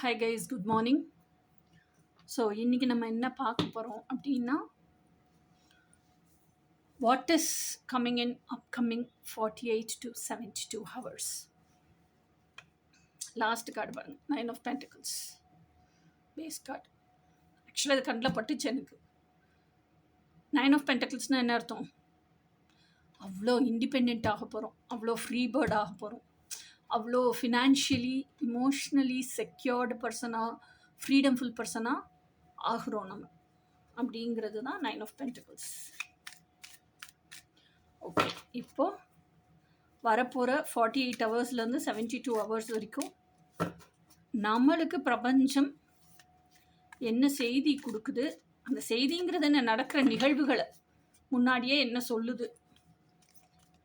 Hi guys, good morning. So இன்றைக்கி நம்ம என்ன பார்க்க போகிறோம் அப்படின்னா, what is coming in upcoming 48 to 72 hours. Last card பாருங்க, 9 of Pentacles, பேஸ் கார்டு. ஆக்சுவலாக அது கண்ணில் பட்டுச்சு எனக்கு. 9 of Pentaclesனால் என்ன அர்த்தம்? அவ்வளோ இண்டிபெண்ட் ஆக போகிறோம், அவ்வளோ ஃப்ரீ பேர்ட் ஆக போகிறோம், அவ்வளோ ஃபினான்ஷியலி இமோஷ்னலி செக்யூர்டு பர்சனாக, ஃப்ரீடம்ஃபுல் பர்சனாக ஆகிறோம் நம்ம. அப்படிங்கிறது தான் 9 of Pentacles. ஓகே, இப்போது வரப்போகிற 48 ஹவர்ஸ்லேருந்து 72 ஹவர்ஸ் வரைக்கும் நம்மளுக்கு பிரபஞ்சம் என்ன செய்தி கொடுக்குது, அந்த செய்திங்கிறது என்ன, நடக்கிற நிகழ்வுகளை முன்னாடியே என்ன சொல்லுது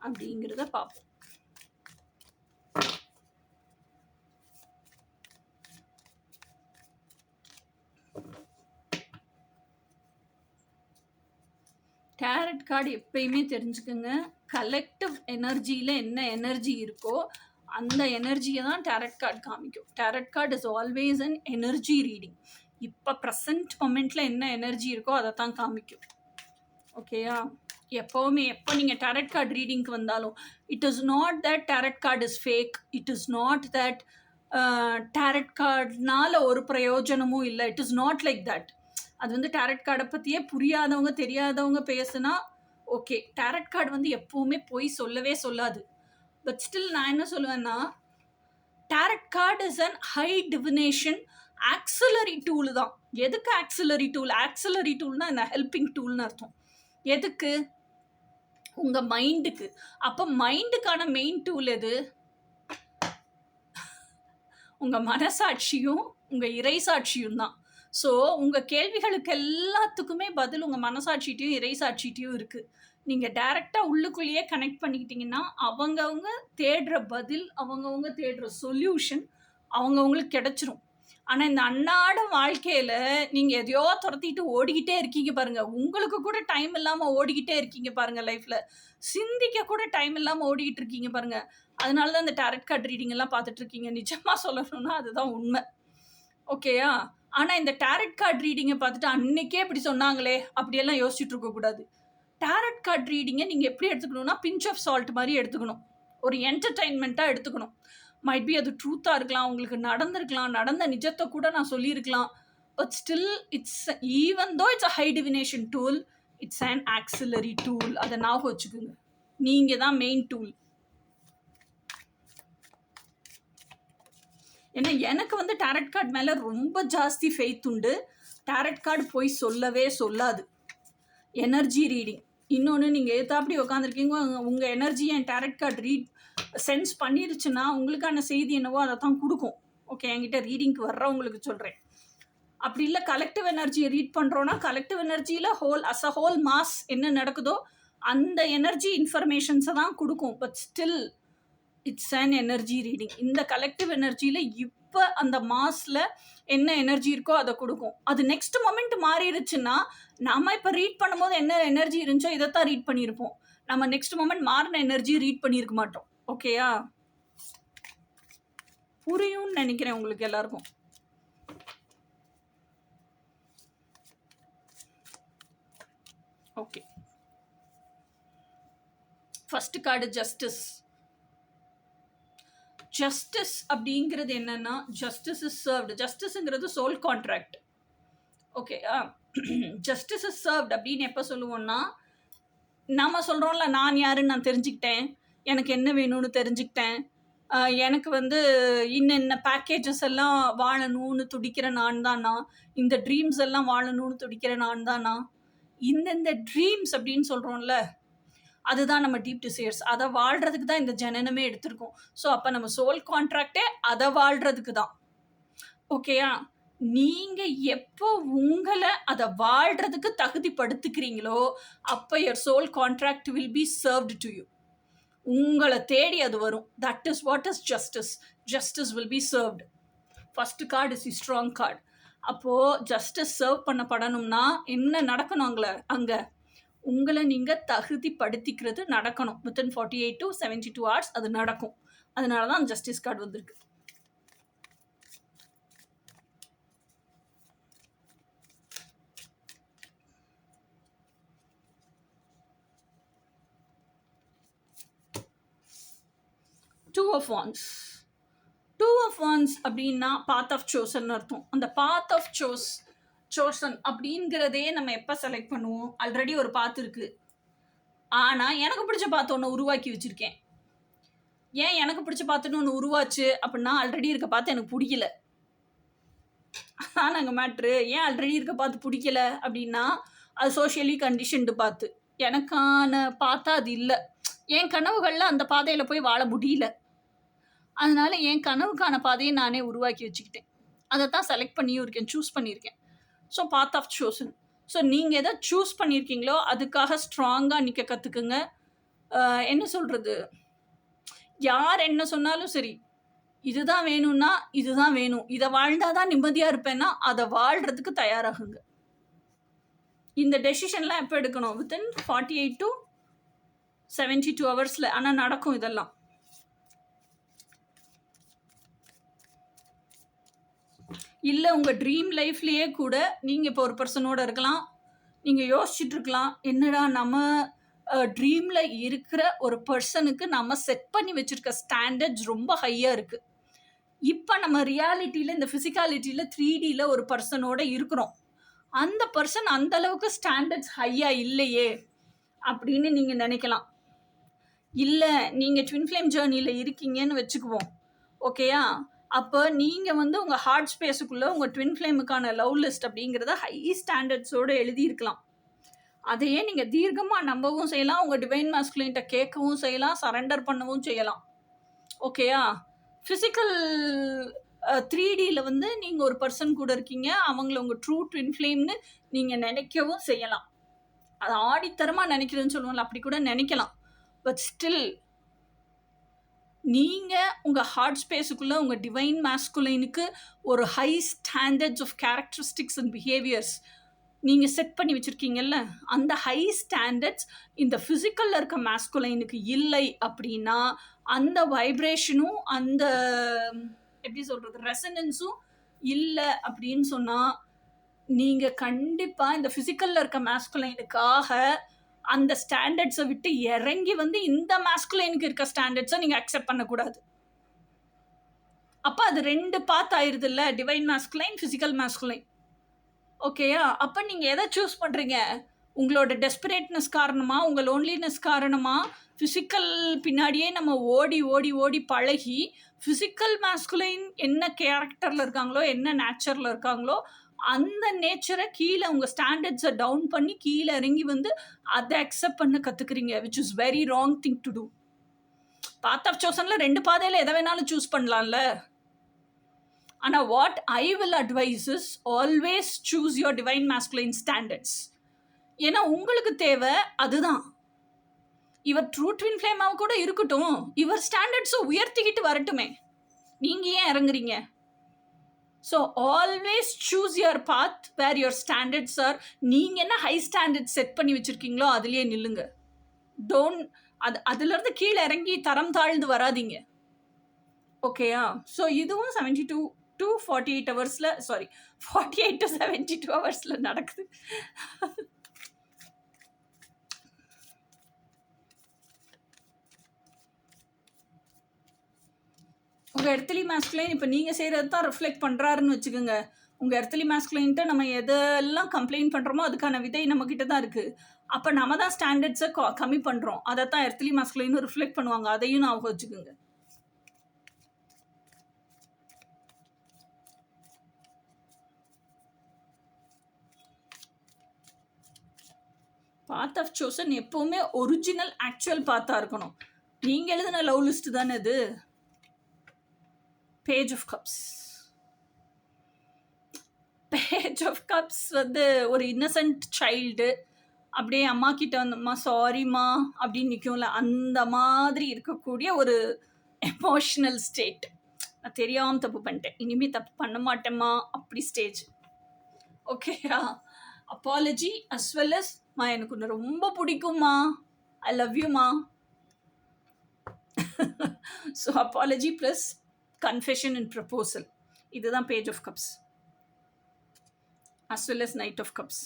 அப்படிங்கிறத பார்ப்போம். டேரட் கார்டு எப்பயுமே தெரிஞ்சுக்கோங்க, கலெக்டிவ் எனர்ஜியில் என்ன எனர்ஜி இருக்கோ அந்த எனர்ஜியை தான் டேரட் கார்டு காமிக்கும். Tarot card is always an energy reading. இப்போ ப்ரெசன்ட் மொமெண்ட்டில் என்ன எனர்ஜி இருக்கோ அதை தான் காமிக்கும். ஓகேயா? எப்போவுமே எப்போ நீங்கள் டேரட் கார்டு ரீடிங்க்கு வந்தாலும், it is not that tarot card is fake. It is not that tarot கார்டுனால ஒரு பிரயோஜனமும் இல்லை. It is not like that. அது வந்து டேரட் கார்டை பற்றியே புரியாதவங்க தெரியாதவங்க பேசுனா ஓகே. டேரட் கார்டு வந்து எப்போவுமே போய் சொல்லவே சொல்லாது. பட் ஸ்டில் நான் என்ன சொல்லுவேன்னா, tarot card is an high divination auxiliary tool தான். எதுக்கு ஆக்சிலரி டூல்? ஆக்சிலரி டூல்னா என்ன? ஹெல்பிங் டூல்னு அர்த்தம். எதுக்கு? உங்கள் மைண்டுக்கு. அப்போ மைண்டுக்கான மெயின் டூல் எது? உங்கள் மனசாட்சியும் உங்கள் இறைசாட்சியும் தான். ஸோ உங்கள் கேள்விகளுக்கு எல்லாத்துக்குமே பதில் உங்கள் மனசாட்சிட்டையும் இறைசாட்சிட்டையும் இருக்குது. நீங்கள் டைரெக்டாக உள்ளுக்குள்ளேயே கனெக்ட் பண்ணிக்கிட்டிங்கன்னா அவங்கவுங்க தேடுற பதில், அவங்கவுங்க தேடுற சொல்யூஷன் அவங்கவுங்களுக்கு கிடச்சிரும். ஆனால் இந்த அன்றாட வாழ்க்கையில் நீங்கள் எதையோ துரத்திட்டு ஓடிக்கிட்டே இருக்கீங்க பாருங்கள். உங்களுக்கு கூட டைம் இல்லாமல் ஓடிக்கிட்டே இருக்கீங்க பாருங்கள். லைஃப்பில் சிந்திக்க கூட டைம் இல்லாமல் ஓடிக்கிட்டு இருக்கீங்க பாருங்கள். அதனால தான் இந்த டேரட் கார்டு ரீடிங் எல்லாம் பார்த்துட்ருக்கீங்க. நிஜமாக சொல்லணும்னா அதுதான் உண்மை. ஓகேயா? ஆனால் இந்த டேரட் கார்டு ரீடிங்கை பார்த்துட்டு அன்னைக்கே இப்படி சொன்னாங்களே அப்படியெல்லாம் யோசிச்சுட்டு இருக்கக்கூடாது. டேரட் கார்டு ரீடிங்கை நீங்கள் எப்படி எடுத்துக்கணும்னா, பிஞ்ச் ஆஃப் சால்ட் மாதிரி எடுத்துக்கணும். ஒரு என்டர்டெயின்மெண்ட்டாக எடுத்துக்கணும். மைட் பி அது ட்ரூத்தாக இருக்கலாம், உங்களுக்கு நடந்திருக்கலாம், நடந்த நிஜத்தை கூட நான் சொல்லியிருக்கலாம். But still it's even though it's a high divination tool, it's an auxiliary tool. அதை ஞாபகம் வச்சுக்கோங்க. நீங்கள் தான் மெயின் டூல். ஏன்னா எனக்கு வந்து டேரட் கார்டு மேலே ரொம்ப ஜாஸ்தி ஃபெய்த் உண்டு. டேரட் கார்டு போய் சொல்லவே சொல்லாது. Energy reading. இன்னொன்று, நீங்கள் எதாப்படி உட்காந்துருக்கீங்க, உங்கள் எனர்ஜி என் டேரட் கார்டு சென்ஸ் பண்ணிருச்சுன்னா உங்களுக்கான செய்தி என்னவோ அதை தான் கொடுக்கும். ஓகே, என்கிட்ட ரீடிங்க்கு வர்றவங்களுக்கு சொல்கிறேன். அப்படி இல்லை, கலெக்டிவ் எனர்ஜியை ரீட் பண்ணுறோன்னா கலெக்டிவ் எனர்ஜியில் அஸ் அ ஹோல் மாஸ் என்ன நடக்குதோ அந்த எனர்ஜி இன்ஃபர்மேஷன்ஸை தான் கொடுக்கும். But still it's an energy reading. இந்த கலெக்டிவ் எனர்ஜியில் இப்போ அந்த மாஸில் என்ன எனர்ஜி இருக்கோ அதை கொடுக்கும். அது நெக்ஸ்ட் மொமெண்ட் மாறிடுச்சுன்னா நம்ம இப்போ ரீட் பண்ணும்போது என்ன எனர்ஜி இருந்துச்சோ இதைத்தான் ரீட் பண்ணியிருப்போம். நம்ம நெக்ஸ்ட் மொமெண்ட் மாறின எனர்ஜி ரீட் பண்ணியிருக்க மாட்டோம். ஓகேயா? புரியும்னு நினைக்கிறேன் உங்களுக்கு எல்லாருக்கும். Okay, first card justice. Justice அப்படிங்கிறது என்னன்னா, ஜஸ்டிஸ் இஸ் சர்வ்டு. ஜஸ்டிஸுங்கிறது soul contract. Okay, justice is served அப்படின்னு எப்போ சொல்லுவோம்னா, நாம் சொல்கிறோம்ல, நான் யாருன்னு நான் தெரிஞ்சுக்கிட்டேன், எனக்கு என்ன வேணும்னு தெரிஞ்சுக்கிட்டேன், எனக்கு வந்து இன்னென்ன பேக்கேஜஸ் எல்லாம் வாழணும்னு துடிக்கிற நான் தானா, இந்த ட்ரீம்ஸ் எல்லாம் வாழணும்னு துடிக்கிற நான் தானா, இந்தந்த ட்ரீம்ஸ் அப்படின்னு சொல்கிறோம்ல, அதுதான் நம்ம டீப் டிசைர்ஸ். அதை வாழ்கிறதுக்கு தான் இந்த ஜனனமே எடுத்திருக்கோம். ஸோ அப்போ நம்ம சோல் கான்ட்ராக்டே அதை வாழ்கிறதுக்கு தான். ஓகேயா? நீங்கள் எப்போ உங்களை அதை வாழ்கிறதுக்கு தகுதிப்படுத்திக்கிறீங்களோ அப்போ your soul contract will be served to you. உங்களை தேடி அது வரும். That is what is justice. Justice will be served. First card is the strong card. அப்போது ஜஸ்டிஸ் சர்வ் பண்ணப்படணும்னா என்ன நடக்கணும்? அங்கே உங்களை நீங்கள் தகுதிப்படுத்திக்கிறது நடக்கணும். வித்தின் 48 to 72 hours அது நடக்கும். அதனால தான் ஜஸ்டிஸ் கார்டு வந்திருக்கு. Of wands. Two of wands அப்படின்னா பாத் ஆஃப் சோசன் அர்த்தம். அந்த பாத் ஆஃப் சோசன் அப்படிங்கிறதே நம்ம எப்போ செலக்ட் பண்ணுவோம்? ஆல்ரெடி ஒரு பாத் இருக்கு, ஆனால் எனக்கு பிடிச்ச பாத்து ஒன்று உருவாக்கி வச்சுருக்கேன். ஏன் எனக்கு பிடிச்ச பாத்துன்னு ஒன்று உருவாச்சு அப்படின்னா, ஆல்ரெடி இருக்க பார்த்து எனக்கு பிடிக்கல. ஆனால் அங்கே மேட்ரு. ஏன் ஆல்ரெடி இருக்க பார்த்து பிடிக்கல அப்படின்னா, அது சோஷியலி கண்டிஷன்டு பார்த்து. எனக்கான பார்த்தா அது இல்லை. என் கனவுகளில் அந்த பாதையில் போய் வாழ முடியல. அதனால என் கனவுக்கான பாதையை நானே உருவாக்கி வச்சுக்கிட்டேன். அதை தான் செலக்ட் பண்ணியும் இருக்கேன், சூஸ் பண்ணியிருக்கேன். So both of chosen. So நீங்கள் எதை சூஸ் பண்ணியிருக்கீங்களோ அதுக்காக ஸ்ட்ராங்காக நிற்க கற்றுக்குங்க. என்ன சொல்கிறது, யார் என்ன சொன்னாலும் சரி, இதுதான் வேணும்னா இதுதான் வேணும், இதை வாழ்ந்தாதான் நிம்மதியாக இருப்பேன்னா அதை வாழ்கிறதுக்கு தயாராகுங்க. இந்த டெசிஷன்லாம் எப்போ எடுக்கணும்? வித்தின் 48 to 72 ஹவர்ஸில். ஆனால் நடக்கும் இதெல்லாம். இல்லை உங்கள் ட்ரீம் லைஃப்லேயே கூட நீங்கள் இப்போ ஒரு பர்சனோடு இருக்கலாம், நீங்கள் யோசிச்சுட்டு இருக்கலாம், என்னடா நம்ம ட்ரீமில் இருக்கிற ஒரு பர்சனுக்கு நம்ம செட் பண்ணி வச்சுருக்க ஸ்டாண்டர்ட்ஸ் ரொம்ப ஹையாக இருக்குது. இப்போ நம்ம ரியாலிட்டியில், இந்த ஃபிசிக்காலிட்டியில் 3Dயில் ஒரு பர்சனோட இருக்கிறோம். அந்த பர்சன் அந்த அளவுக்கு ஸ்டாண்டர்ட்ஸ் ஹையாக இல்லையே அப்படின்னு நீங்கள் நினைக்கலாம். இல்லை, நீங்கள் ட்வின் ஃப்ளேம் ஜேர்னியில் இருக்கீங்கன்னு வச்சுக்குவோம், ஓகேயா? அப்போ நீங்கள் உங்கள் ஹார்ட் ஸ்பேஸுக்குள்ளே உங்கள் ட்வின் ஃப்ளேமுக்கான லவ் லிஸ்ட் அப்படிங்கிறத ஹை ஸ்டாண்டர்ட்ஸோடு எழுதியிருக்கலாம். அதையே நீங்கள் தீர்க்கமாக நம்பவும் செய்யலாம், உங்கள் டிவைன் மாஸ்குலின்ட்ட கேட்கவும் செய்யலாம், சரண்டர் பண்ணவும் செய்யலாம், ஓகேயா? ஃபிசிக்கல் 3Dயில் நீங்கள் ஒரு பர்சன் கூட இருக்கீங்க, அவங்கள உங்கள் ட்ரூ ட்வின் ஃப்ளேம்னு நீங்கள் நினைக்கவும் செய்யலாம். அது ஆடித்தரமாக நினைக்கிறதுன்னு சொல்லுவோம்ல, அப்படி கூட நினைக்கலாம். பட் ஸ்டில் நீங்கள் உங்கள் ஹார்ட் ஸ்பேஸுக்குள்ளே உங்கள் டிவைன் மாஸ்குலைனுக்கு ஒரு high standards of characteristics and behaviours நீங்கள் செட் பண்ணி வச்சுருக்கீங்கல்ல, அந்த ஹை ஸ்டாண்டர்ட்ஸ் இந்த ஃபிசிக்கலில் இருக்க மாஸ்குலைனுக்கு இல்லை அப்படின்னா, அந்த வைப்ரேஷனும் அந்த எப்படி சொல்கிறது ரெசனன்ஸும் இல்லை அப்படின்னு சொன்னால், நீங்கள் கண்டிப்பாக இந்த ஃபிசிக்கலில் இருக்க மாஸ்குலைனுக்காக அந்த ஸ்டாண்டர்ட்ஸை விட்டு இறங்கி இந்த மாஸ்குலைனுக்கு இருக்க ஸ்டாண்டர்ட்ஸை நீங்கள் அக்செப்ட் பண்ணக்கூடாது. அப்போ அது 2 பாத் ஆயிடுது இல்லை, டிவைன் மாஸ்குலைன், ஃபிசிக்கல் மாஸ்குலைன், ஓகேயா? அப்போ நீங்கள் எதை சூஸ் பண்ணுறீங்க? உங்களோட டெஸ்பரேட்னஸ் காரணமாக, உங்கள் லோன்லினஸ் காரணமாக ஃபிசிக்கல் பின்னாடியே நம்ம ஓடி ஓடி ஓடி பழகி, ஃபிசிக்கல் மாஸ்குலைன் என்ன கேரக்டரில் இருக்காங்களோ, என்ன நேச்சரில் இருக்காங்களோ, அந்த நேச்சரை கீழே உங்கள் ஸ்டாண்டர்ட்ஸை டவுன் பண்ணி கீழே இறங்கி அதை அக்செப்ட் பண்ண கற்றுக்குறீங்க, which is very wrong thing to do. Path of சோசனில் 2 பாதையில் எதை வேணாலும் சூஸ் பண்ணலாம்ல. ஆனால் what I will advise is always choose your divine masculine standards. ஏன்னா உங்களுக்கு தேவை அதுதான். இவர் ட்ரூ ட்வின் ஃப்ளேமாக கூட இருக்கட்டும், இவர் ஸ்டாண்டர்ட்ஸை உயர்த்திக்கிட்டு வரட்டுமே, நீங்கள் ஏன் இறங்குறீங்க? So always choose your path where your standards are. நீங்கள் என்ன ஹை ஸ்டாண்டர்ட் செட் பண்ணி வச்சுருக்கீங்களோ அதுலேயே நில்லுங்க. டோன்ட் அதுலேருந்து கீழே இறங்கி தரம் தாழ்ந்து வராதிங்க, ஓகேயா? ஸோ இதுவும் 72 to 48 ஹவர்ஸில், சாரி 48 to 72 ஹவர்ஸில் நடக்குது. உங்கள் எர்த்லி மாஸ்குலைன் இப்போ நீங்கள் செய்கிறது தான் ரிஃப்ளெக்ட் பண்ணுறாருன்னு வச்சுக்கோங்க. உங்கள் எர்த்லி மாஸ்குலைன்ட்டு நம்ம எதெல்லாம் கம்ப்ளைண்ட் பண்ணுறோமோ அதுக்கான விதை நம்மக்கிட்ட தான் இருக்குது. அப்போ நம்ம தான் ஸ்டாண்டர்ட்ஸை கம்மி பண்ணுறோம். அதை தான் எர்த்லி மாஸ்குலைனும் ரிஃப்ளெக்ட் பண்ணுவாங்க. அதையும் நான் வச்சுக்கோங்க. பாத் ஆஃப் சோசன் எப்போவுமே ஒரிஜினல் ஆக்சுவல் பாத்தாக இருக்கணும். நீங்கள் எழுதின லவ் லிஸ்ட்டு தானே இது. Page of cups. Page of cups ஒரு இன்னசென்ட் சைல்டு அப்படியே அம்மா கிட்ட அம்மா சாரிம்மா அப்படின்னு நிற்கும்ல, அந்த மாதிரி இருக்கக்கூடிய ஒரு எமோஷ்னல் ஸ்டேட். நான் தெரியாமல் தப்பு பண்ணிட்டேன், இனிமேல் தப்பு பண்ண மாட்டேம்மா அப்படி ஸ்டேஜ், ஓகேயா? அப்பாலஜி அஸ் வெல் அஸ் மா எனக்கு ஒன்று ரொம்ப பிடிக்கும்மா, ஐ லவ் யூமா. So apology plus confession and proposal, இதுதான் page of cups as well as knight of cups.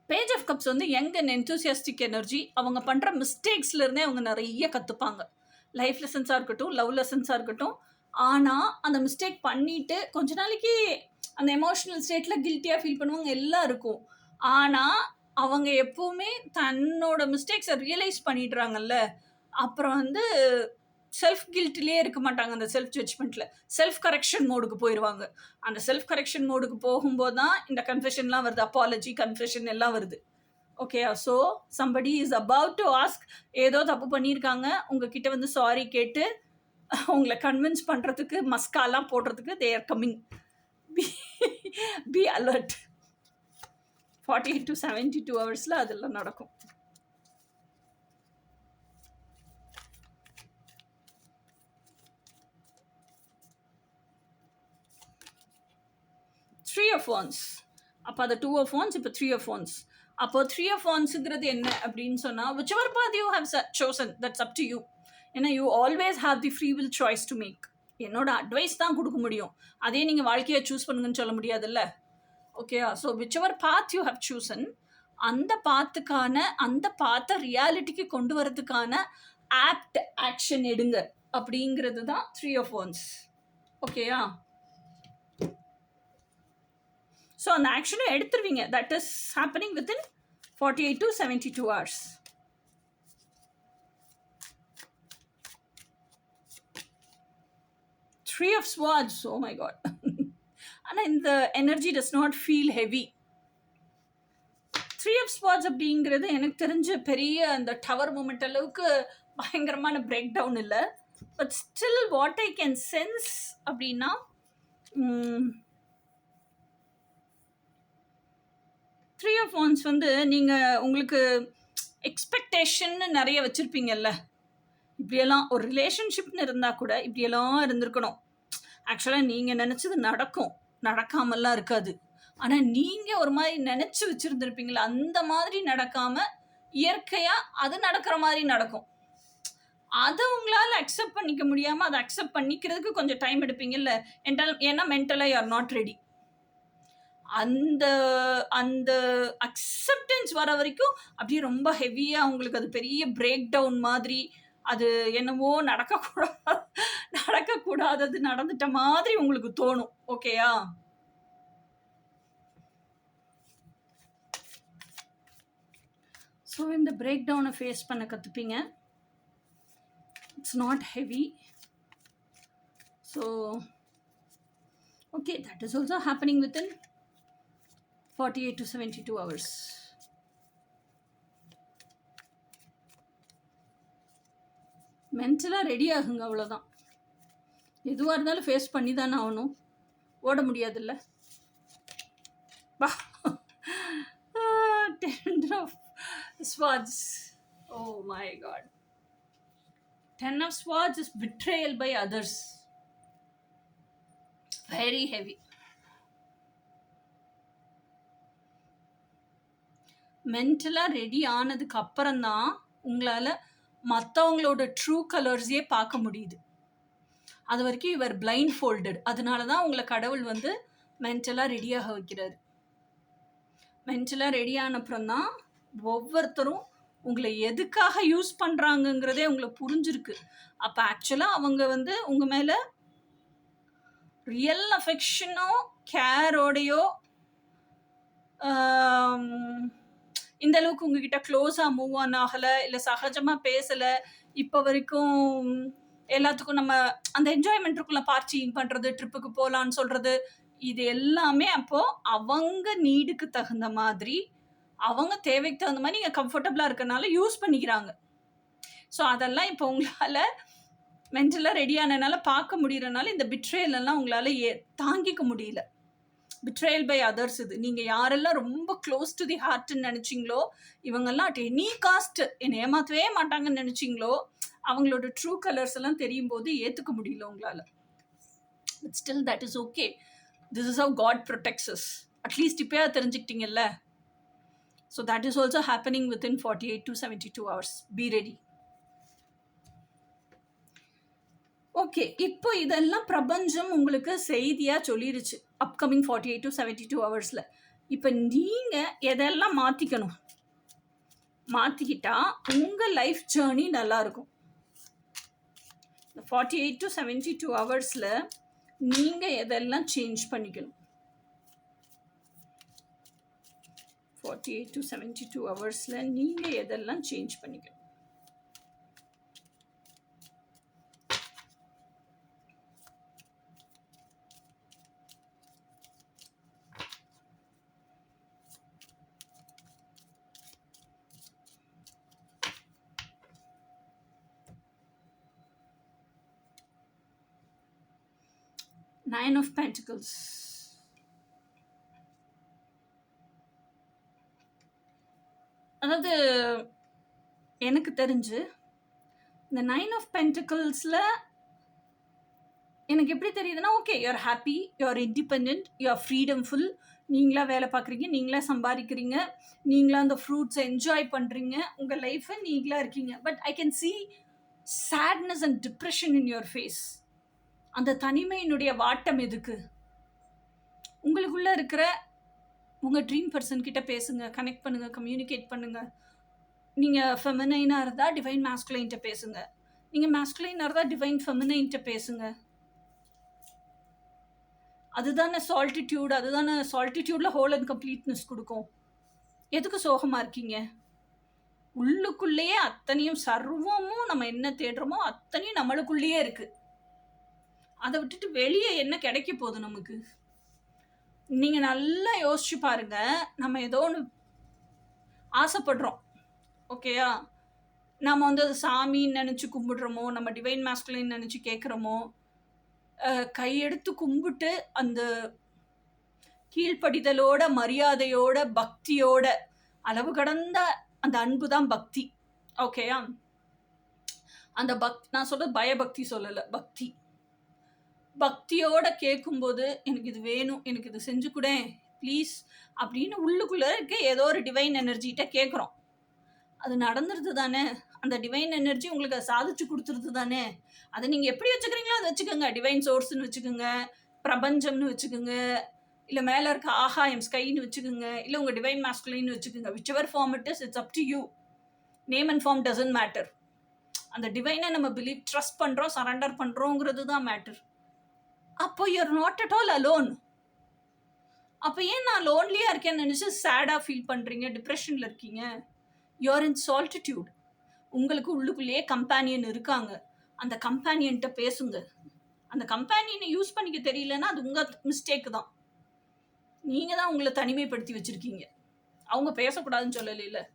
Page of cups young and enthusiastic energy. அவங்க பண்ணுற மிஸ்டேக்ஸ்லேருந்தே அவங்க நிறைய கற்றுப்பாங்க. லைஃப் லெசன்ஸாக இருக்கட்டும், லவ் லெசன்ஸாக இருக்கட்டும். ஆனால் அந்த மிஸ்டேக் பண்ணிட்டு கொஞ்ச நாளைக்கு அந்த எமோஷனல் ஸ்டேட்டில் கில்ட்டியாக ஃபீல் பண்ணுவாங்க, எல்லாம் இருக்கும். ஆனால் அவங்க எப்போவுமே தன்னோட மிஸ்டேக்ஸை ரியலைஸ் பண்ணிடுறாங்கல்ல, அப்புறம் வந்து செல்ஃப் கில்ட்டிலே இருக்க மாட்டாங்க. அந்த செல்ஃப் ஜட்ஜ்மெண்ட்டில் செல்ஃப் கரெக்ஷன் மோடுக்கு போயிடுவாங்க. அந்த செல்ஃப் கரெக்ஷன் மோடுக்கு போகும்போது தான் இந்த கன்ஃபெஷன்லாம் வருது, அப்பாலஜி, கன்ஃபெஷன் எல்லாம் வருது. Okay, so somebody is about to ask, ஏதோ தப்பு பண்ணியிருக்காங்க, உங்ககிட்ட வந்து சாரி கேட்டு உங்களை கன்வின்ஸ் பண்ணுறதுக்கு, மஸ்காலாம் போடுறதுக்கு they are coming. Be alert. 48 to 72 ஹவர்ஸில் அதெல்லாம் நடக்கும். Three of wands. அப்போ அது 2 ஆஃப் வான்ஸ், இப்போ 3 ஆஃப் வான்ஸ். அப்போ 3 ஆஃப் வான்ஸுங்கிறது என்ன அப்படின்னு சொன்னால், which ever path you have chosen, that's up to you. ஏன்னா you always have the free will choice to make. என்னோட அட்வைஸ் தான் கொடுக்க முடியும், அதே நீங்கள் வாழ்க்கையை சூஸ் பண்ணுங்கன்னு சொல்ல முடியாதுல்ல. Okay, so which ever path you have chosen, அந்த பாத்துக்கான, அந்த பாத்தை ரியாலிட்டிக்கு கொண்டு வரதுக்கான ஆப்ட் ஆக்ஷன் எடுங்க அப்படிங்கிறது தான் 3 ஆஃப் வான்ஸ். ஓகேயா? ஸோ அந்த ஆக்ஷனை எடுத்துருவீங்க. That is happening within 48 to 72 hours. Three of Swords, oh my god. ஆனால் இந்த energy does not feel heavy. 3 of swords அப்படிங்கிறது எனக்கு தெரிஞ்ச பெரிய அந்த டவர் மூமெண்ட் அளவுக்கு பயங்கரமான பிரேக் டவுன் இல்லை. But still what I can sense அப்படின்னா, 3 ஆஃப் வான்ஸ் வந்து நீங்கள் உங்களுக்கு எக்ஸ்பெக்டேஷன் நிறைய வச்சுருப்பீங்கல்ல. இப்படியெல்லாம் ஒரு ரிலேஷன்ஷிப்னு இருந்தால் கூட இப்படியெல்லாம் இருந்திருக்கணும். ஆக்சுவலாக நீங்கள் நினச்சது நடக்கும், நடக்காமல்லாம் இருக்காது. ஆனால் நீங்கள் ஒரு மாதிரி நினச்சி வச்சுருந்துருப்பீங்களா, அந்த மாதிரி நடக்காமல் இயற்கையாக அது நடக்கிற மாதிரி நடக்கும். அதை உங்களால் அக்செப்ட் பண்ணிக்க முடியாமல் அதை அக்செப்ட் பண்ணிக்கிறதுக்கு கொஞ்சம் டைம் எடுப்பீங்கல்ல. ஏன்னா மென்டலாக யூ ஆர் நாட் ரெடி. அந்த அந்த அக்செப்டன்ஸ் வர வரைக்கும் அப்படியே ரொம்ப ஹெவியாக உங்களுக்கு அது பெரிய பிரேக் டவுன் மாதிரி, அது என்னவோ நடக்கக்கூடாதது நடந்துட்ட மாதிரி உங்களுக்கு தோணும். ஓகேயா? ஸோ இந்த பிரேக் டவுனை ஃபேஸ் பண்ண கற்றுப்பீங்க. It's not heavy. So okay, that is also happening within 48 to 72 hours. மென்டலாக ரெடி ஆகுங்க, அவ்வளோதான். எதுவாக இருந்தாலும் ஃபேஸ் பண்ணி தானே ஆகணும், ஓட முடியாதுல்ல. வா. 10 of Swords. Oh my god. 10 of Swords is betrayal by others. Very heavy. மென்டலாக ரெடி ஆனதுக்கு அப்புறம்தான் உங்களால் மற்றவங்களோட ட்ரூ கலர்ஸே பார்க்க முடியுது. அது வரைக்கும் இவர் பிளைண்ட் ஃபோல்டட். அதனால தான் உங்களை கடவுள் வந்து மென்டலாக ரெடியாக வைக்கிறாரு. மென்டலாக ரெடி ஆனப்புறம் தான் ஒவ்வொருத்தரும் உங்களை எதுக்காக யூஸ் பண்ணுறாங்கங்கிறதே உங்களுக்கு புரிஞ்சிருக்கு. அப்போ ஆக்சுவலாக அவங்க வந்து உங்கள் மேலே ரியல் அஃபெக்ஷனோ கேரோடையோ இந்த அளவுக்கு உங்ககிட்ட க்ளோஸாக மூவ் ஆன் ஆகலை, இல்லை சகஜமாக பேசலை. இப்போ வரைக்கும் எல்லாத்துக்கும் நம்ம அந்த என்ஜாய்மெண்ட்டுக்குள்ள பார்ட்டிங் பண்ணுறது, ட்ரிப்புக்கு போகலான்னு சொல்கிறது, இது எல்லாமே அப்போது அவங்க நீடுக்கு தகுந்த மாதிரி, அவங்க தேவைக்கு தகுந்த மாதிரி நீங்கள் கம்ஃபர்டபுளாக இருக்கனால யூஸ் பண்ணிக்கிறாங்க. ஸோ அதெல்லாம் இப்போ உங்களால் மென்டலாக ரெடியானனால பார்க்க முடியறனால இந்த பிட்ரேலெல்லாம் உங்களால் தாங்கிக்க முடியல. Betrayal by others. இது நீங்கள் யாரெல்லாம் ரொம்ப க்ளோஸ் டு தி ஹார்ட்ன்னு நினச்சிங்களோ, இவங்கெல்லாம் அட் எனி காஸ்ட் என்னை ஏமாற்றவே மாட்டாங்கன்னு நினச்சிங்களோ, அவங்களோட ட்ரூ கலர்ஸ் எல்லாம் தெரியும் போது ஏற்றுக்க முடியல உங்களால். But still that is okay. This is how God protects us. At least இப்போயா தெரிஞ்சுக்கிட்டீங்கல்ல. So that is also happening within 48 to 72 hours. Be ready. Okay, இப்போ இதெல்லாம் பிரபஞ்சம் உங்களுக்கு செய்தியாக சொல்லிடுச்சு அப்கமிங் 48 to 72 hours. இப்போ நீங்கள் எதெல்லாம் மாற்றிக்கணும், மாற்றிக்கிட்டா உங்கள் லைஃப் ஜேர்னி நல்லாயிருக்கும். இந்த 48 to 72 ஹவர்ஸில் நீங்கள் எதெல்லாம் சேஞ்ச் பண்ணிக்கணும்? 48 to 72 ஹவர்ஸில் நீங்கள் எதெல்லாம் சேஞ்ச் பண்ணிக்கணும்? Nine of Pentacles. அதாவது எனக்கு தெரிஞ்சு இந்த 9 of Pentaclesல எனக்கு எப்படி தெரியுதுன்னா, okay you are happy, you are independent, you are freedomful, நீங்களா வேலை பார்க்குறீங்க, நீங்களா சம்பாதிக்கிறீங்க, நீங்களா அந்த ஃப்ரூட்ஸை என்ஜாய் பண்ணுறீங்க, உங்கள் லைஃப்பை நீங்களா இருக்கீங்க. But I can see sadness and depression in your face. அந்த தனிமையினுடைய வாட்டம் எதுக்கு? உங்களுக்குள்ள இருக்கிற உங்கள் ட்ரீம் பர்சன் கிட்ட பேசுங்க, கனெக்ட் பண்ணுங்க, கம்யூனிகேட் பண்ணுங்க. நீங்கள் ஃபெமினைனாக இருந்தால் டிவைன் மாஸ்குலைன்ட்ட பேசுங்க, நீங்கள் மாஸ்குலைனாக இருந்தால் டிவைன் ஃபெமினைன்ட்ட பேசுங்க. அதுதானே சால்டிடியூட், அதுதானே சால்டிடியூடில் ஹோல் அண்ட் கம்ப்ளீட்னஸ் கொடுக்கும். எதுக்கு சோகமாக இருக்கீங்க? உள்ளுக்குள்ளேயே அத்தனையும், சர்வமும் நம்ம என்ன தேடுறோமோ அத்தனையும் நம்மளுக்குள்ளேயே இருக்குது. அதை விட்டுட்டு வெளியே என்ன கிடைக்க போகுது நமக்கு? நீங்கள் நல்லா யோசிச்சு பாருங்க. நம்ம ஏதோ ஒன்று ஆசைப்படுறோம், ஓகேயா? நம்ம வந்து அது சாமின்னு நினச்சி கும்பிடுறோமோ, நம்ம டிவைன் மாஸ்குலைன் நினச்சி கேட்குறோமோ, கையெடுத்து கும்பிட்டு அந்த கீழ்ப்படிதலோட, மரியாதையோட, பக்தியோட, அளவு கடந்த அந்த அன்பு தான் பக்தி, ஓகேயா? அந்த நான் சொல்கிறது பயபக்தி சொல்லலை, பக்தி. பக்தியோட கேட்கும்போது எனக்கு இது வேணும், எனக்கு இது செஞ்சு கொடேன் ப்ளீஸ் அப்படின்னு உள்ளுக்குள்ளே இருக்க ஏதோ ஒரு டிவைன் எனர்ஜிகிட்ட கேட்குறோம். அது நடந்துருது தானே? அந்த டிவைன் எனர்ஜி உங்களுக்கு அதை சாதிச்சு கொடுத்துருது தானே? அதை நீங்கள் எப்படி வச்சுக்கிறீங்களோ அதை வச்சுக்கோங்க. டிவைன் சோர்ஸ்ன்னு வச்சுக்கோங்க, பிரபஞ்சம்னு வச்சுக்கோங்க, இல்லை மேலே இருக்க ஆகாயம் ஸ்கைன்னு வச்சுக்கோங்க, இல்லை உங்கள் டிவைன் மாஸ்குலைன்னு வச்சுக்கோங்க. Whichever form it is, it's up to you. Name and form doesn't matter. அந்த டிவைனை நம்ம பிலீவ், ட்ரஸ்ட் பண்ணுறோம், சரண்டர் பண்ணுறோங்கிறது தான் மேட்டர். அப்போ you are not at all alone. அப்போ ஏன் நான் லோன்லியாக இருக்கேன்னு நினச்சி சேடாக ஃபீல் பண்ணுறீங்க, டிப்ரெஷனில் இருக்கீங்க? யூஆர் இன் சால்டிடியூட். உங்களுக்கு உள்ளுக்குள்ளேயே கம்பேனியன் இருக்காங்க. அந்த கம்பேனியன்ட்ட பேசுங்க. அந்த கம்பேனியனை யூஸ் பண்ணிக்க தெரியலன்னா அது உங்கள் மிஸ்டேக்கு தான். நீங்கள் தான் உங்களை தனிமைப்படுத்தி வச்சுருக்கீங்க. அவங்க பேசக்கூடாதுன்னு சொல்லல.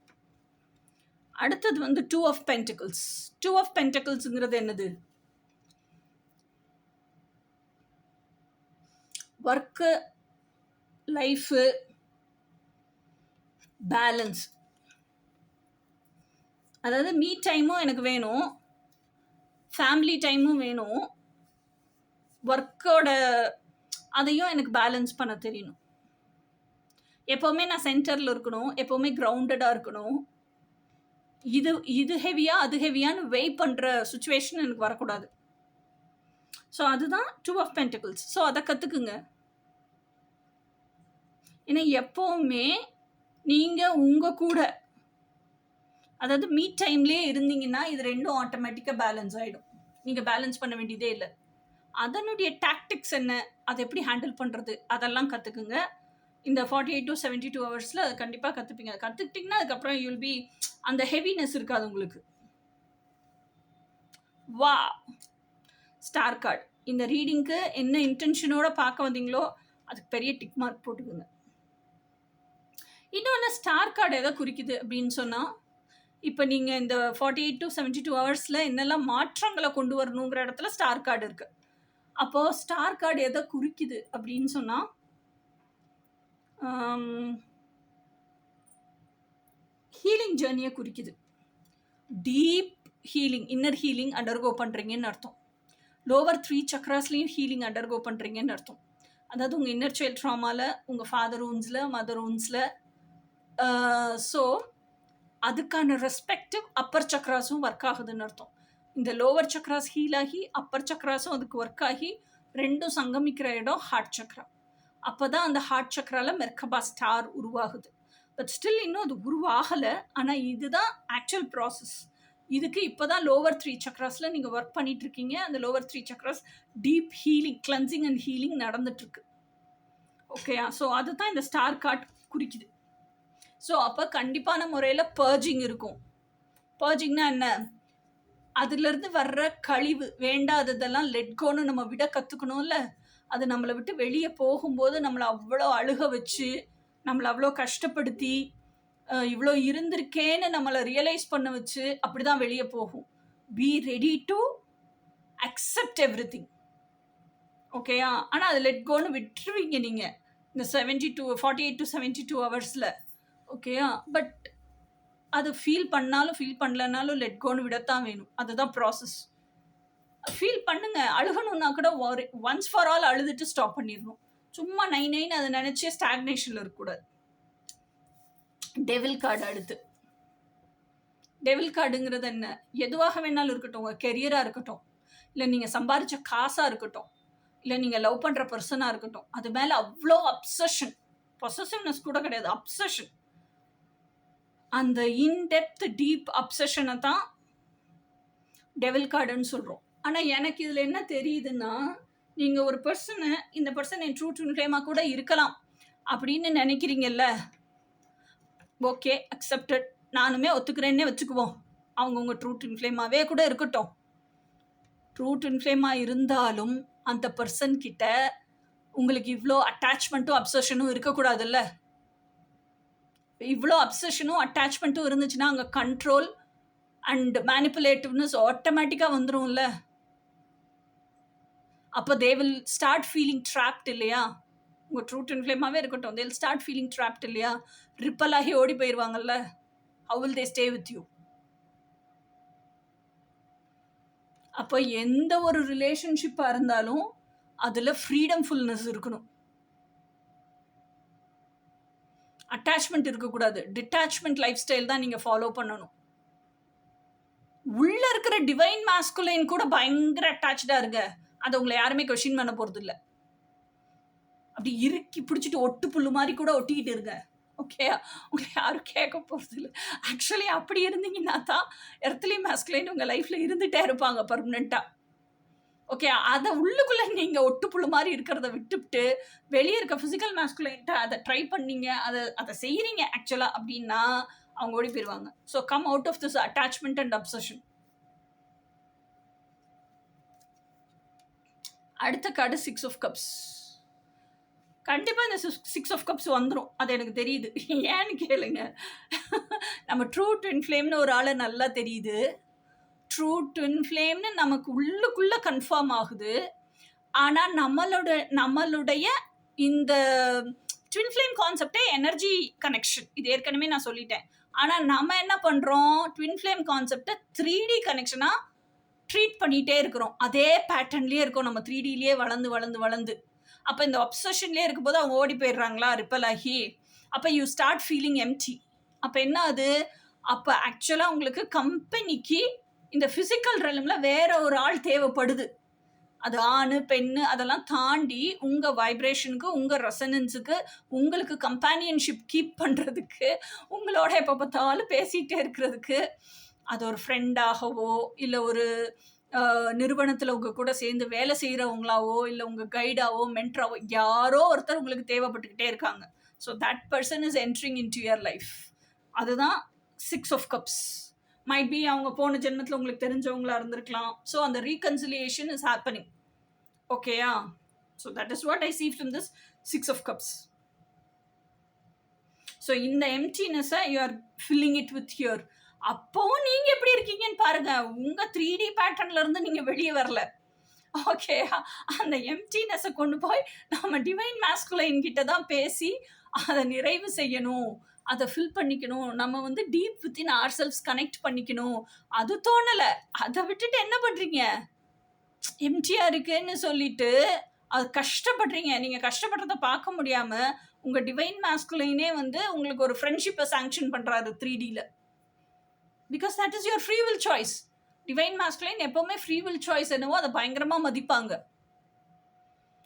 அடுத்தது வந்து 2 of Pentacles. 2 of Pentaclesங்கிறது என்னது? Work, life, balance. அதாவது மீ டைமும் எனக்கு வேணும், ஃபேமிலி டைமும் வேணும், ஒர்க்கோட அதையும் எனக்கு பேலன்ஸ் பண்ண தெரியணும். எப்போவுமே நான் சென்டரில் இருக்கணும், எப்போவுமே கிரவுண்டடாக இருக்கணும். இது ஹெவியாக அது ஹெவியான்னு வெயிட் பண்ணுற சுச்சுவேஷன் எனக்கு வரக்கூடாது. ஸோ அதுதான் 2 of Pentacles. ஸோ அதை கற்றுக்குங்க. ஏன்னா எப்போவுமே நீங்கள் உங்கள் கூட, அதாவது மீட் டைம்லேயே இருந்தீங்கன்னா இது ரெண்டும் ஆட்டோமேட்டிக்காக பேலன்ஸ் ஆகிடும். நீங்கள் பேலன்ஸ் பண்ண வேண்டியதே இல்லை. அதனுடைய டாக்டிக்ஸ் என்ன, அதை எப்படி ஹேண்டில் பண்ணுறது, அதெல்லாம் கற்றுக்குங்க. இந்த 48 to 72 ஹவர்ஸில் அதை கண்டிப்பாக கற்றுப்பீங்க. கற்றுக்கிட்டிங்கன்னா அதுக்கப்புறம் யூல் பி, அந்த ஹெவினஸ் இருக்காது உங்களுக்கு. வா ஸ்டார் கார்டு. இந்த ரீடிங்க்கு என்ன இன்டென்ஷனோட பார்க்க வந்தீங்களோ அதுக்கு பெரிய டிக் மார்க் போட்டுக்குங்க. இன்னொன்று, ஸ்டார் கார்டு எதை குறிக்குது அப்படின்னு சொன்னால், இப்போ நீங்கள் இந்த 48 to 72 ஹவர்ஸில் என்னெல்லாம் மாற்றங்களை கொண்டு வரணுங்கிற இடத்துல ஸ்டார் கார்டு இருக்குது. அப்போது ஸ்டார் கார்டு எதை குறிக்குது அப்படின்னு சொன்னால், ஹீலிங் ஜேர்னியை குறிக்குது. Deep healing, inner healing undergo பண்ணுறீங்கன்னு அர்த்தம். லோவர் 3 சக்ராஸ்லேயும் ஹீலிங் அண்டர்கோ பண்ணுறீங்கன்னு அர்த்தம். அதாவது உங்கள் இன்னர் சைல்ட் ட்ராமாவில், உங்கள் ஃபாதர் ஊன்ஸில், மதர் ஊன்ஸில். ஸோ அதுக்கான ரெஸ்பெக்டிவ் அப்பர் சக்ராஸும் ஒர்க் ஆகுதுன்னு அர்த்தம். இந்த லோவர் சக்ராஸ் ஹீல் ஆகி அப்பர் சக்ராஸும் அதுக்கு ஒர்க் ஆகி ரெண்டும் சங்கமிக்கிற இடம் ஹார்ட் சக்ரா. அப்போ தான் அந்த ஹார்ட் சக்ராவில் மெர்கபா ஸ்டார் உருவாகுது. பட் ஸ்டில் இன்னும் அது உருவாகலை. ஆனால் இதுதான் ஆக்சுவல் ப்ராசஸ். இதுக்கு இப்போ தான் லோவர் 3 சக்ராஸில் நீங்கள் ஒர்க் பண்ணிட்டு இருக்கீங்க. அந்த lower 3 chakras deep healing, cleansing and healing நடந்துட்டுருக்கு. ஓகேயா? ஸோ அதுதான் இந்த ஸ்டார் கார்ட் குறிக்குது. ஸோ அப்போ கண்டிப்பான முறையில் பர்ஜிங் இருக்கும். பர்ஜிங்னா என்ன? அதுலேருந்து வர்ற கழிவு, வேண்டாததெல்லாம் லெட்கோன்னு நம்ம விட கற்றுக்கணும்ல. அது நம்மளை விட்டு வெளியே போகும்போது நம்மளை அவ்வளோ அழுக வச்சு, நம்மளை அவ்வளோ கஷ்டப்படுத்தி, இவ்வளோ இருந்திருக்கேன்னு நம்மளை ரியலைஸ் பண்ண வச்சு அப்படி தான் வெளியே போகும். Be ready to accept every thing. ஓகேயா? ஆனால் அது லெட்கோன்னு விட்டுருவீங்க நீங்கள் இந்த 48 to 72 ஹவர்ஸில். ஓகேயா? பட் அது ஃபீல் பண்ணாலும் ஃபீல் பண்ணலனாலும் லெட்கோன்னு விடத்தான் வேணும். அதுதான் ப்ராசஸ். ஃபீல் பண்ணுங்க. அழுகணும்னா கூட ஒன்ஸ் ஃபார் ஆல் அழுதுட்டு ஸ்டாப் பண்ணிடணும். சும்மா நைன்னு அதை நினச்சே ஸ்டாக்னேஷனில் இருக்கக்கூடாது. டெவில் கார்டு அடுத்து. டெவில் கார்டுங்கிறது என்ன? எதுவாக வேணாலும் இருக்கட்டும். உங்கள் கெரியராக இருக்கட்டும், இல்லை நீங்கள் சம்பாதிச்ச காசாக இருக்கட்டும், இல்லை நீங்கள் லவ் பண்ணுற பர்சனாக இருக்கட்டும், அது மேலே அவ்வளோ அப்சஷன், பொசசிவ்னஸ் கூட கிடையாது, அப்சஷன். அந்த இன்டெப்த் டீப் அப்சஷனை தான் டெவில் கார்டுன்னு சொல்கிறோம். ஆனால் எனக்கு இதில் என்ன தெரியுதுன்னா, நீங்கள் ஒரு பர்சனை, இந்த பர்சன் என் ட்ரூ ட்வின் ஃப்ளேமாக கூட இருக்கலாம் அப்படின்னு நினைக்கிறீங்கல்ல, ஓகே, அக்செப்டட், நானுமே ஒத்துக்கிறேன்னே வச்சுக்குவோம். அவங்க உங்கள் ட்ரூ ட்வின் ஃப்ளேமாகவே கூட இருக்கட்டும். ட்ரூ ட்வின் ஃப்ளேமாக இருந்தாலும் அந்த பர்சன் கிட்ட உங்களுக்கு இவ்வளோ அட்டாச்மெண்ட்டும் அப்சஷனும் இருக்கக்கூடாதுல்ல. இவ்வளோ அப்சஷனும் அட்டாச்மெண்ட்டும் இருந்துச்சுன்னா அங்கே கண்ட்ரோல் அண்ட் மேனிப்புலேட்டிவ்னஸ் ஆட்டோமேட்டிக்காக வந்துடும்ல. அப்போ they will start feeling trapped இல்லையா? உங்கள் ட்ரூ ட்வின் ஃப்ளேமாகவே இருக்கட்டும், they will start feeling trapped இல்லையா? ரிப்பல் ஆகி ஓடி போயிடுவாங்கல்ல. How will they stay with you? அப்போ எந்த ஒரு ரிலேஷன்ஷிப்பாக இருந்தாலும் அதில் ஃப்ரீடம்ஃபுல்னஸ் இருக்கணும். அட்டாச்மெண்ட் இருக்கக்கூடாது. டிட்டாச்மெண்ட் லைஃப் ஸ்டைல் தான் நீங்கள் ஃபாலோ பண்ணணும். உள்ளே இருக்கிற டிவைன் மாஸ்குலைன் கூட பயங்கர அட்டாச்சாக இருங்க. அதை உங்களை யாருமே கொஸ்டின் பண்ண போகிறது இல்லை. அப்படி இறுக்கி பிடிச்சிட்டு ஒட்டு புல்லு மாதிரி கூட ஒட்டிக்கிட்டு இருங்க. ஓகே, உங்களை யாரும் கேட்க போகிறது இல்லை. ஆக்சுவலி அப்படி இருந்தீங்கன்னா தான் எர்த்லி மாஸ்குலைன் உங்கள் லைஃப்பில் இருந்துகிட்டே இருப்பாங்க பர்மனெண்ட்டாக. ஓகே, அதை உள்ளுக்குள்ளே நீங்கள் ஒட்டு புல்லு மாதிரி இருக்கிறத விட்டுவிட்டு வெளியே இருக்க ஃபிசிக்கல் மாஸ்குலைன்ட்ட அதை ட்ரை பண்ணீங்க, அதை செய்கிறீங்க ஆக்சுவலாக அப்படின்னா அவங்க ஓடி போயிடுவாங்க. So come out of this attachment and obsession. அடுத்த கார்டு 6 of Cups. கண்டிப்பாக இந்த 6 of Cups வந்துடும், அது எனக்கு தெரியுது. ஏன்னு கேளுங்க, நம்ம ட்ரூ ட்வின் ஃப்ளேம்னு ஒரு ஆளை நல்லா தெரியுது. ட்ரூ ட்வின் ஃப்ளேம்னு நமக்கு உள்ளுக்குள்ளே கன்ஃபார்ம் ஆகுது. ஆனால் நம்மளுடைய இந்த ட்வின் ஃப்ளேம் கான்செப்டே எனர்ஜி கனெக்ஷன், இது ஏற்கனவே நான் சொல்லிட்டேன். ஆனால் நம்ம என்ன பண்ணுறோம், ட்வின் ஃப்ளேம் கான்செப்டை 3D கனெக்ஷனாக ட்ரீட் பண்ணிகிட்டே இருக்கிறோம். அதே பேட்டர்ன்லேயே இருக்கோம் நம்ம, 3Dலேயே வளர்ந்து வளர்ந்து வளர்ந்து. அப்போ இந்த அப்சஷன்லேயே இருக்கும்போது அவங்க ஓடி போயிடுறாங்களா ரிப்பல் ஆகி. அப்போ யூ ஸ்டார்ட் ஃபீலிங் எம்டி. அப்போ என்ன அது, அப்போ ஆக்சுவலாக உங்களுக்கு கம்பெனிக்கு இந்த ஃபிசிக்கல் ரெலமில் வேற ஒரு ஆள் தேவைப்படுது. அது ஆணு பெண்ணு அதெல்லாம் தாண்டி உங்கள் வைப்ரேஷனுக்கு, உங்கள் ரெசனன்ஸுக்கு, உங்களுக்கு கம்பேனியன்ஷிப் கீப் பண்ணுறதுக்கு, உங்களோட எப்போ பார்த்தாலும் பேசிகிட்டே இருக்கிறதுக்கு, அது ஒரு ஃப்ரெண்டாகவோ இல்லை ஒரு நிறுவனத்தில் உங்கள் கூட சேர்ந்து வேலை செய்கிறவங்களாவோ இல்லை உங்கள் கைடாவோ மென்டராவோ யாரோ ஒருத்தர் உங்களுக்கு தேவைப்பட்டுக்கிட்டே இருக்காங்க. So that person is entering in to your life. அதுதான் 6 of Cups. மைட் பி அவங்க போன ஜென்மத்தில் உங்களுக்கு தெரிஞ்சவங்களா இருந்திருக்கலாம். ஸோ அந்த ரீகன்சிலியேஷன் இஸ் ஹேப்பனிங். ஓகேயா? So that is what I see from this 6 of Cups. So இந்த எம்டினஸை you are filling it with your. அப்போவும் நீங்கள் எப்படி இருக்கீங்கன்னு பாருங்க. உங்கள் 3D பேட்டர்ன்ல இருந்து நீங்கள் வெளியே வரல. ஓகே, அந்த எம்டினஸை கொண்டு போய் நம்ம டிவைன் மாஸ்குலைன் கிட்ட தான் பேசி அதை நிறைவு செய்யணும், அதை ஃபில் பண்ணிக்கணும். நம்ம deep within ourselves connect பண்ணிக்கணும். அது தோணலை. அதை விட்டுட்டு என்ன பண்ணுறீங்க, எம்டியாக இருக்குன்னு சொல்லிட்டு அது கஷ்டப்படுறீங்க. நீங்கள் கஷ்டப்படுறத பார்க்க முடியாமல் உங்கள் டிவைன் மாஸ்குலைனே உங்களுக்கு ஒரு ஃப்ரெண்ட்ஷிப்பை சாங்ஷன் பண்ணுறாரு 3Dயில். Because that is your free will choice. Divine masculine எப்போவுமே ஃப்ரீ வில் சாய்ஸ் என்னவோ அதை பயங்கரமாக மதிப்பாங்க.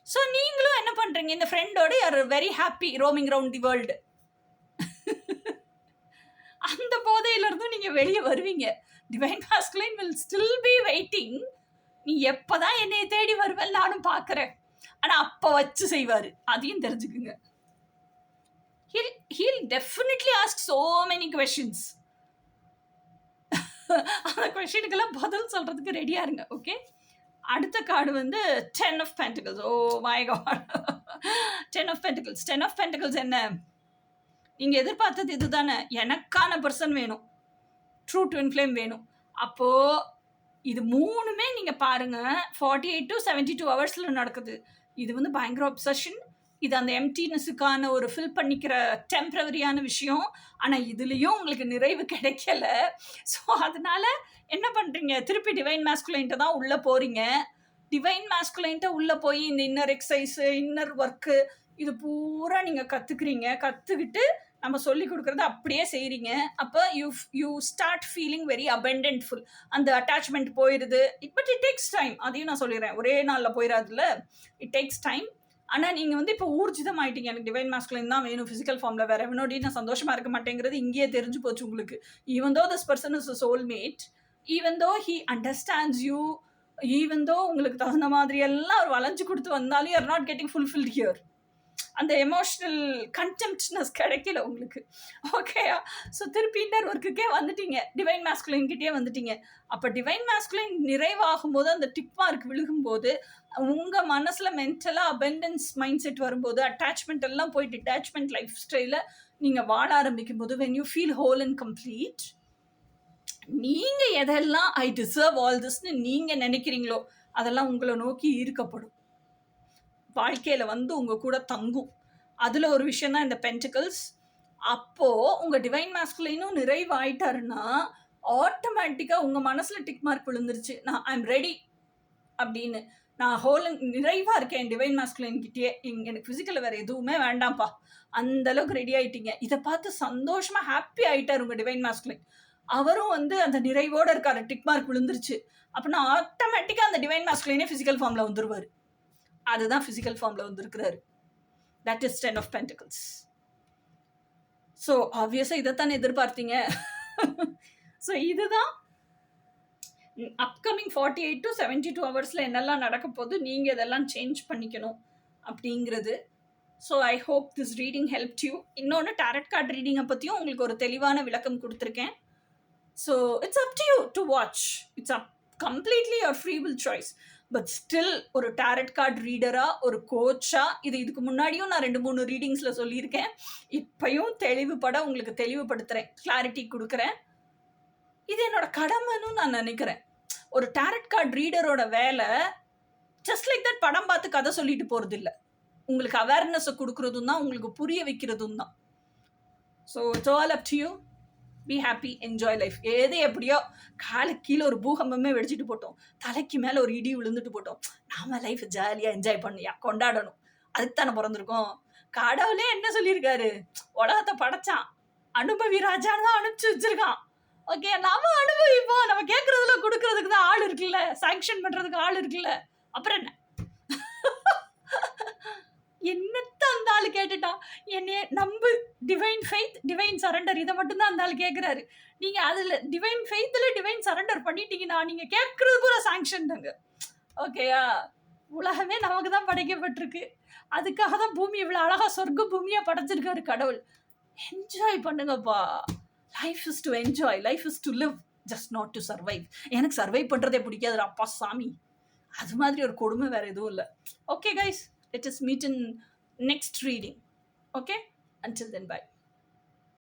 ஸோ நீங்களும் என்ன பண்ணுறீங்க, இந்த ஃப்ரெண்டோடு you are very happy roaming round the world. அந்த போதையிலிருந்தும் நீங்கள் வெளியே வருவீங்க. Divine masculine will still be waiting. நீ எப்பதான் என்னை தேடி வருவேன் நானும் பார்க்குறேன். ஆனால் அப்போ வச்சு செய்வார், அதையும் தெரிஞ்சுக்குங்க. He'll definitely ask so many questions. அந்த கொஸ்டினுக்கெல்லாம் பதில் சொல்றதுக்கு ரெடியா இருங்க. ஓகே, அடுத்த கார்டு வந்து 10 of Pentacles. Oh my god, 10 of Pentacles. 10 of Pentacles என்ன? நீங்க எதிர்பார்த்தது இதுதானே, எனக்கான பர்சன் வேணும், ட்ரூ ட்வின் ஃப்ளேம் வேணும். அப்போ இது மூணுமே நீங்க பாருங்க 48 to 72 ஹவர்ஸ்ல நடக்குது. இது வந்து பயங்கர அப்சஷன். இது அந்த எம்டினஸுக்கான ஒரு ஃபில் பண்ணிக்கிற டெம்பரவரியான விஷயம். ஆனால் இதுலேயும் உங்களுக்கு நிறைவு கிடைக்கல. ஸோ அதனால என்ன பண்ணுறீங்க, திருப்பி டிவைன் மாஸ்குலைன்ட்ட தான் உள்ளே போகிறீங்க. டிவைன் மாஸ்குலைன்ட்ட உள்ளே போய் இந்த இன்னர் எக்ஸசைஸு, இன்னர் ஒர்க்கு, இது பூரா நீங்கள் கற்றுக்குறீங்க. கற்றுக்கிட்டு நம்ம சொல்லி கொடுக்குறது அப்படியே செய்கிறீங்க. அப்போ யூ ஸ்டார்ட் ஃபீலிங் வெரி அபண்டன்ட்ஃபுல். அந்த அட்டாச்மெண்ட் போயிடுது. But it takes time. அதையும் நான் சொல்லிடுறேன், ஒரே நாளில் போயிடாதுல்ல, இட் டேக்ஸ் டைம். ஆனால் நீங்கள் வந்து இப்போ ஊர்ஜிதம் ஆகிட்டீங்க, எனக்கு டிவைன் மாஸ்குலைன் தான் வேணும் ஃபிசிக்கல் ஃபார்மில், வேறு எவனோடி நான் சந்தோஷமாக இருக்க மாட்டேங்கிறது இங்கேயே தெரிஞ்சு போச்சு உங்களுக்கு. Even though this person is a soulmate, even though he understands you, even though உங்களுக்கு தகுந்த மாதிரி எல்லாம் அவர் வளைஞ்சு கொடுத்து வந்தாலும் you are not getting fulfilled here. அந்த எமோஷ்னல் கண்டெம்ப்ட்னஸ் கிடைக்கல உங்களுக்கு. ஓகேயா? ஸோ திருப்பி இன்னர் ஒர்க்குக்கே வந்துட்டீங்க, டிவைன் மாஸ்குலைன்கிட்டே வந்துட்டீங்க. அப்போ டிவைன் மாஸ்குலைன் நிறைவாகும் போது, அந்த டிக் மார்க் விழுகும்போது, உங்கள் மனசில் மென்டலாக அபண்டன்ஸ் மைண்ட் செட் வரும்போது, அட்டாச்மெண்ட் எல்லாம் போய் டிட்டாச்மெண்ட் லைஃப் ஸ்டைலில் நீங்கள் வாழ ஆரம்பிக்கும் போது, when you feel whole and complete, நீங்கள் எதெல்லாம் ஐ டிசர்வ் ஆல் திஸ்ன்னு நீங்கள் நினைக்கிறீங்களோ அதெல்லாம் உங்களை நோக்கி ஈர்க்கப்படும், வாழ்க்கையில் வந்து உங்கள் கூட தங்கும். அதில் ஒரு விஷயம் தான் இந்த பென்டிகல்ஸ். அப்போது உங்கள் டிவைன் மாஸ்குலைனும் நிறைவாயிட்டாருன்னா ஆட்டோமேட்டிக்காக உங்கள் மனசில் டிக் மார்க் விழுந்துருச்சு, நான் ஐ எம் ரெடி அப்படின்னு, நான் ஹோல் நிறைவாக இருக்கேன் டிவைன் மாஸ்குலைன்கிட்டே, எனக்கு ஃபிசிக்கலில் வேறு எதுவுமே வேண்டாம்ப்பா, அந்தளவுக்கு ரெடி ஆகிட்டீங்க. இதை பார்த்து சந்தோஷமாக ஹாப்பி ஆகிட்டார் உங்கள் டிவைன் மாஸ்குலைன். அவரும் வந்து அந்த நிறைவோடு இருக்கார், டிக் மார்க் விழுந்துருச்சு அப்படின்னா ஆட்டோமேட்டிக்காக அந்த டிவைன் மாஸ்குலைனே ஃபிசிக்கல் ஃபார்மில் வந்துடுவார். அதுதான் ஃபிசிக்கல் ஃபார்மில் வந்துருக்கிறாரு. That is 10 of Pentacles. So ஆப்வியஸாக இதைத்தான் எதிர்பார்த்தீங்க. ஸோ இதுதான் அப்கமிங் 48 to 72 ஹவர்ஸில் என்னெல்லாம் நடக்க போது, நீங்கள் இதெல்லாம் சேஞ்ச் பண்ணிக்கணும் அப்படிங்கிறது. So I hope this reading help you. இன்னொன்று டாரட் கார்டு ரீடிங்கை பற்றியும் உங்களுக்கு ஒரு தெளிவான விளக்கம் கொடுத்துருக்கேன். So it's up to you to watch. It's up completely your free will choice. But still ஒரு டாரட் கார்டு ரீடராக, ஒரு கோச்சாக, இதுக்கு முன்னாடியும் நான் 2-3 ரீடிங்ஸில் சொல்லியிருக்கேன், இப்பையும் தெளிவுபட உங்களுக்கு தெளிவுபடுத்துகிறேன், கிளாரிட்டி கொடுக்குறேன். இது என்னோட கடமைன்னு நான் நினைக்கிறேன். ஒரு டாரட் கார்டு ரீடரோட வேலை ஜஸ்ட் லைக் தட் படம் பார்த்து கதை சொல்லிட்டு போகிறது இல்லை, உங்களுக்கு அவேர்னஸை கொடுக்குறதும் தான், உங்களுக்கு புரிய வைக்கிறதும் தான். So it's all up to you. Be happy, enjoy life. எது எப்படியோ, காலுக்கு கீழே ஒரு பூகம்பமே வெடிச்சிட்டு போட்டோம், தலைக்கு மேலே ஒரு இடி விழுந்துட்டு போட்டோம், நாம லைஃப் ஜாலியாக என்ஜாய் பண்ணியா கொண்டாடணும். அதுக்கு தானே பிறந்திருக்கோம். கடவுளே என்ன சொல்லியிருக்காரு, உலகத்தை படைச்சான், அனுபவி ராஜான்னு தான் அனுப்பிச்சு வச்சிருக்கான். ஓகே, நம்ம அனுபவிப்போம். நம்ம கேட்கறதுல கொடுக்கறதுக்கு தான் ஆள் இருக்குல்ல, சாங்ஷன் பண்ணுறதுக்கு ஆள் இருக்குல்ல, அப்புறம் என்ன? என்னத்த அந்த ஆள் கேட்டுட்டா, என்னைய நம்பு, டிவைன் ஃபெய்த், டிவைன் சரண்டர், இதை மட்டும்தான் அந்த ஆள் கேட்குறாரு. நீங்கள் அதில் டிவைன் ஃபெய்த்தில் டிவைன் சரண்டர் பண்ணிட்டீங்கன்னா நீங்கள் கேட்குறதுக்கு ஒரு சாங்ஷன் தாங்க. ஓகேயா? உலகமே நமக்கு தான் படைக்கப்பட்டிருக்கு, அதுக்காக தான் பூமி இவ்வளோ அழகாக சொர்க்க பூமியாக படைச்சிருக்காரு கடவுள். என்ஜாய் பண்ணுங்கப்பா. Life is to enjoy, life is to live, just not to survive. எனக்கு சர்வைவ் பண்ணுறதே பிடிக்காது அப்பா சாமி, அது மாதிரி ஒரு கொடுமை வேறு எதுவும் இல்லை. Okay guys, let us meet in next reading. Okay, until then, bye.